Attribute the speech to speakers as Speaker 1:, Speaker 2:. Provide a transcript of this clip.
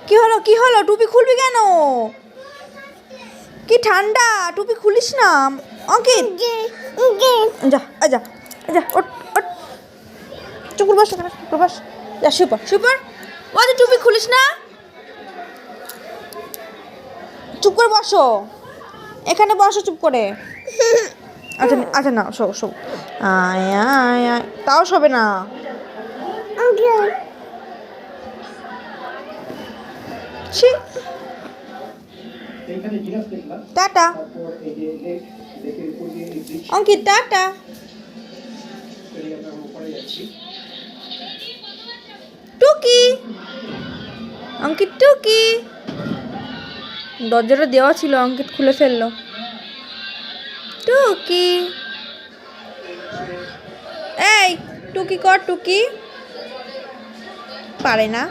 Speaker 1: কি হলো টুপি খুলবি কেন? কি ঠান্ডা, টুপি খুলিস না অঙ্কিত। যা যা যা ওঠ ওঠ, চুপ করে বস এখানে, চুপ করে বস। যা শুয়ে পড়। ও টুপি খুলিস না, চুপ করে বসো, এখানে বসো চুপ করে। আচ্ছা না, শো আয় আয় আয়, তাও শোবে না। টাটা অঙ্কিত, টাটা। টুকি অঙ্কিত, টুকি। দরজাটা দেওয়া ছিল, অঙ্কিত খুলে ফেললো। টুকি, এই টুকি কর, টুকি পারে না।